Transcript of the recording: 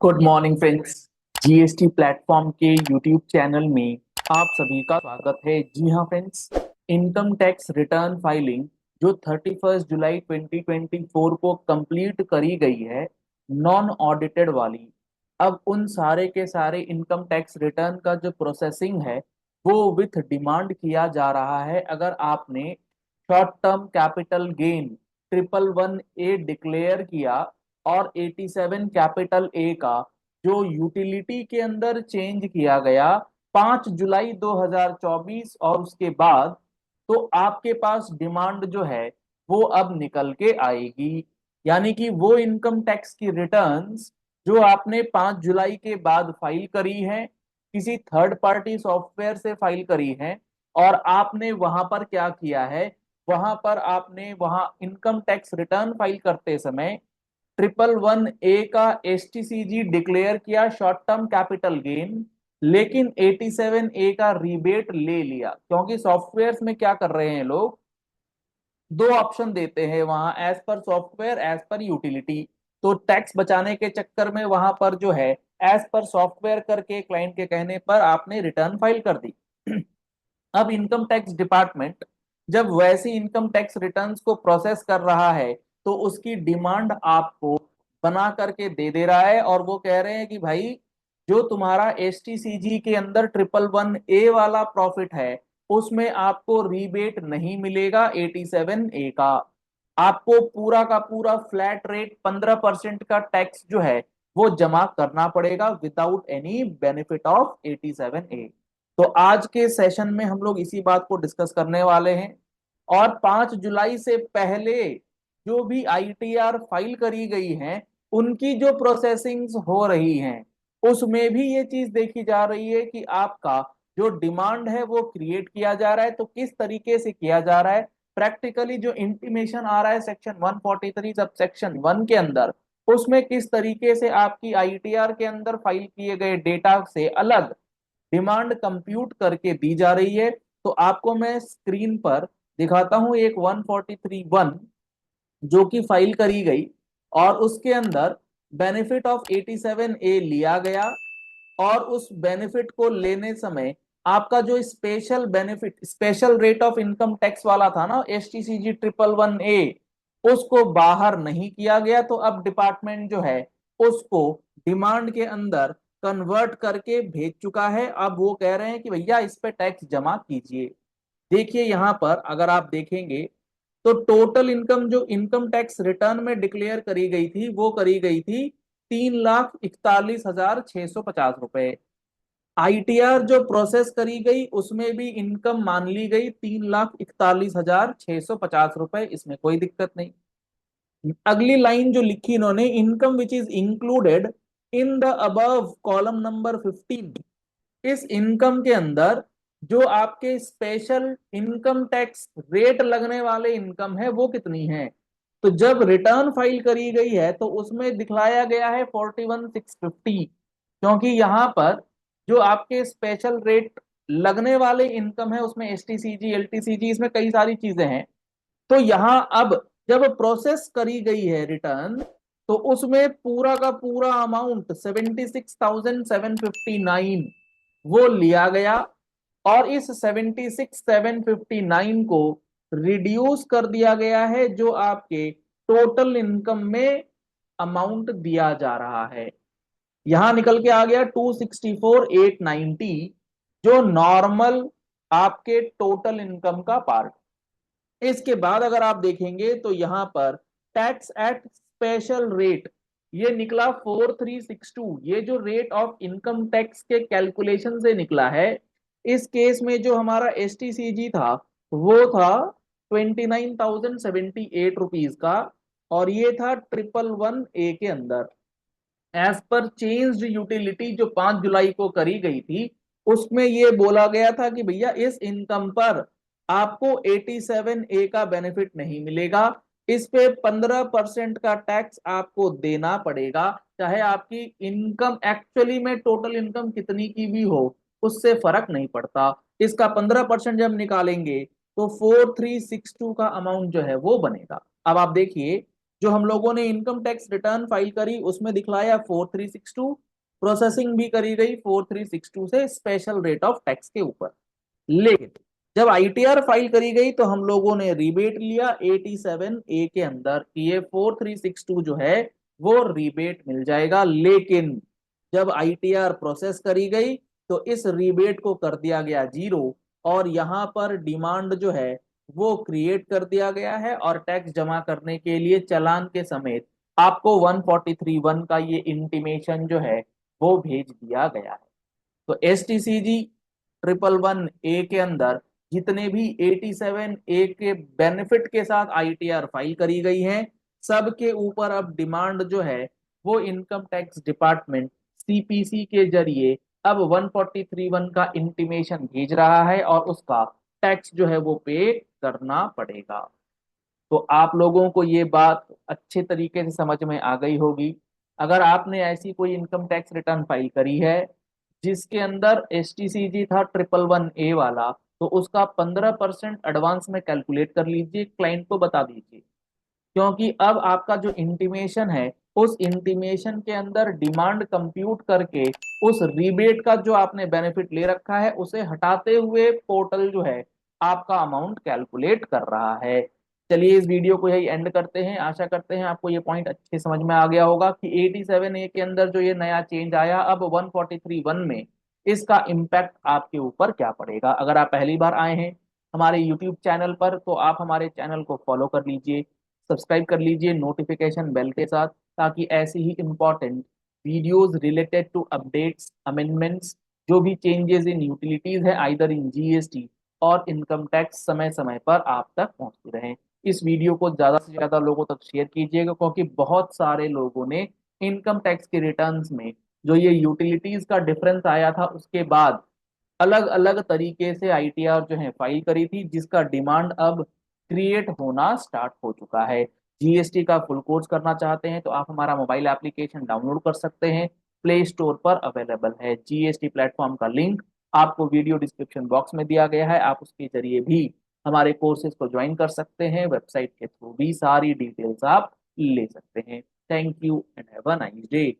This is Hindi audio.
Good morning friends. GST platform के यूट्यूब चैनल में आप सभी का स्वागत है। जी हाँ friends, income tax return filing जो 31 जुलाई 2024 को कंप्लीट करी गई है, नॉन ऑडिटेड वाली, अब उन सारे के सारे इनकम टैक्स रिटर्न का जो प्रोसेसिंग है वो विथ डिमांड किया जा रहा है। अगर आपने short term capital gain 111A declare किया और 87 कैपिटल ए का जो यूटिलिटी के अंदर चेंज किया गया 5 जुलाई 2024 और उसके बाद, तो आपके पास डिमांड जो है वो अब निकल के आएगी। यानी कि वो इनकम टैक्स की रिटर्न्स जो आपने 5 जुलाई के बाद फाइल करी है, किसी थर्ड पार्टी सॉफ्टवेयर से फाइल करी है, और आपने वहां पर क्या किया है, वहां पर आपने वहां इनकम टैक्स रिटर्न फाइल करते समय 111A का एसटीसीजी डिक्लेयर किया, शॉर्ट टर्म कैपिटल गेन, लेकिन 87A का रिबेट ले लिया। क्योंकि सॉफ्टवेयर में क्या कर रहे हैं लोग, दो ऑप्शन देते हैं वहां, as per software, as per utility. तो टैक्स बचाने के चक्कर में वहां पर जो है एज पर सॉफ्टवेयर करके क्लाइंट के कहने पर आपने रिटर्न फाइल कर दी। अब इनकम टैक्स डिपार्टमेंट जब वैसी इनकम टैक्स रिटर्न्स को प्रोसेस कर रहा है तो उसकी डिमांड आपको बना करके दे रहा है, और वो कह रहे हैं कि भाई जो तुम्हारा एसटीसीजी के अंदर 111A वाला प्रॉफिट है उसमें आपको रीबेट नहीं मिलेगा 87A का। आपको पूरा का पूरा फ्लैट रेट 15% का टैक्स जो है वो जमा करना पड़ेगा without any benefit of 87A। तो आज के सेशन में हम लोग इसी बात को डिस्कस करने वाले हैं। और 5 जुलाई से पहले जो भी आईटीआर फाइल करी गई हैं उनकी जो प्रोसेसिंग्स हो रही हैं उसमें भी ये चीज देखी जा रही है कि आपका जो डिमांड है वो क्रिएट किया जा रहा है, तो किस तरीके से किया जा रहा है। प्रैक्टिकली जो इंटीमेशन आ रहा है सेक्शन 143 सब सेक्शन 1 के अंदर, उसमें किस तरीके से आपकी आईटीआर के अंदर फाइल किए गए डेटा से अलग डिमांड कंप्यूट करके दी जा रही है। तो आपको मैं स्क्रीन पर दिखाता हूं एक 143(1) जो कि फाइल करी गई, और उसके अंदर बेनिफिट ऑफ 87A लिया गया। और उस बेनिफिट को लेने समय आपका जो special benefit, special rate of income tax वाला था ना, एसटीसीजी 111A, उसको बाहर नहीं किया गया। तो अब डिपार्टमेंट जो है उसको डिमांड के अंदर कन्वर्ट करके भेज चुका है। अब वो कह रहे हैं कि भैया इस पे टैक्स जमा कीजिए। देखिए यहां पर अगर आप देखेंगे तो टोटल इनकम जो इनकम टैक्स रिटर्न में डिक्लेयर करी गई थी वो करी गई थी 3,41,650 रुपए। आईटीआर जो प्रोसेस करी गई उसमें भी इनकम मान ली गई 3,41,650 रुपए, इसमें कोई दिक्कत नहीं। अगली लाइन जो लिखी इन्होंने, income which is included in the above column number 15, इस इनकम के अंदर जो आपके स्पेशल इनकम टैक्स रेट लगने वाले इनकम है वो कितनी है। तो जब रिटर्न फाइल करी गई है तो उसमें दिखलाया गया है 41,650, क्योंकि यहां पर जो आपके स्पेशल रेट लगने वाले इनकम है उसमें एसटीसीजी एलटीसीजी इसमें कई सारी चीजें हैं। तो यहां अब जब प्रोसेस करी गई है रिटर्न तो उसमें पूरा का पूरा अमाउंट 76,759 वो लिया गया, और इस 76,759 को रिड्यूस कर दिया गया है जो आपके टोटल इनकम में अमाउंट दिया जा रहा है। यहां निकल के आ गया 264,890 जो नॉर्मल आपके टोटल इनकम का पार्ट। इसके बाद अगर आप देखेंगे तो यहां पर टैक्स एट स्पेशल रेट ये निकला 4362, ये जो रेट ऑफ इनकम टैक्स के कैलकुलेशन से निकला है। इस केस में जो हमारा एसटीसीजी था वो था 29,078 रुपीज का, और ये था 111A के अंदर। एज पर चेंज्ड यूटिलिटी जो 5 जुलाई को करी गई थी उसमें ये बोला गया था कि भैया इस इनकम पर आपको 87A का बेनिफिट नहीं मिलेगा, इस पे 15% का टैक्स आपको देना पड़ेगा, चाहे आपकी इनकम एक्चुअली में टोटल इनकम कितनी की भी हो उससे फर्क नहीं पड़ता। इसका 15% जब निकालेंगे तो 4362 का अमाउंट जो है वो बनेगा। अब आप देखिए जो हम लोगों ने इनकम टैक्स रिटर्न फाइल करी उसमें दिखलाया 4362, प्रोसेसिंग भी करी गई 4362 से स्पेशल रेट ऑफ टैक्स के ऊपर। लेकिन जब आईटीआर फाइल करी गई तो हम लोगों ने रिबेट लिया 87A के अंदर कि ये 4362 जो है वो रिबेट मिल जाएगा। लेकिन जब आईटीआर प्रोसेस करी गई तो इस रिबेट को कर दिया गया जीरो, और यहां पर डिमांड जो है वो क्रिएट कर दिया गया है, और टैक्स जमा करने के लिए चालान के समेत आपको 143(1) का ये इंटीमेशन जो है वो भेज दिया गया है। तो STCG 111A के अंदर जितने भी 87A के बेनिफिट के साथ आईटीआर फाइल करी गई हैं, सबके ऊपर अब डिमांड जो है वो इनकम टैक्स डिपार्टमेंट CPC के जरिए अब 143(1) का इंटीमेशन भेज रहा है, और उसका टैक्स जो है वो पे करना पड़ेगा। तो आप लोगों को ये बात अच्छे तरीके से समझ में आ गई होगी। अगर आपने ऐसी कोई इनकम टैक्स रिटर्न फाइल करी है जिसके अंदर STCG था 111A वाला, तो उसका 15% एडवांस में कैलकुलेट कर लीजिए, क्लाइंट को बता दीजिए। क्योंकि अब आपका जो इंटीमेशन है उस इंटीमेशन के अंदर डिमांड कंप्यूट करके उस रिबेट का जो आपने बेनिफिट ले रखा है उसे हटाते हुए पोर्टल जो है आपका अमाउंट कैलकुलेट कर रहा है। चलिए इस वीडियो को यही एंड करते हैं। आशा करते हैं आपको ये पॉइंट अच्छे समझ में आ गया होगा कि 87A के अंदर जो ये नया चेंज आया अब 143(1) में, इसका इम्पैक्ट आपके ऊपर क्या पड़ेगा। अगर आप पहली बार आए हैं हमारे यूट्यूब चैनल पर तो आप हमारे चैनल को फॉलो कर लीजिए, सब्सक्राइब कर लीजिए नोटिफिकेशन बेल के साथ, ताकि ऐसी ही important videos related to updates, amendments, जो भी चेंजेस इन यूटिलिटीज है आइदर इन जीएसटी और इनकम टैक्स, समय समय पर आप तक पहुंचते रहें। इस वीडियो को ज्यादा से ज्यादा लोगों तक शेयर कीजिएगा, क्योंकि बहुत सारे लोगों ने इनकम टैक्स के रिटर्न्स में जो ये यूटिलिटीज का डिफरेंस आया था उसके बाद अलग अलग तरीके से आईटीआर जो है फाइल करी थी, जिसका डिमांड अब क्रिएट होना स्टार्ट हो चुका है। जीएसटी का फुल कोर्स करना चाहते हैं तो आप हमारा मोबाइल एप्लीकेशन डाउनलोड कर सकते हैं, प्ले स्टोर पर अवेलेबल है। जीएसटी प्लेटफॉर्म का लिंक आपको वीडियो डिस्क्रिप्शन बॉक्स में दिया गया है, आप उसके जरिए भी हमारे कोर्सेज को ज्वाइन कर सकते हैं, वेबसाइट के थ्रू भी सारी डिटेल्स आप ले सकते हैं। Thank you and have a nice day.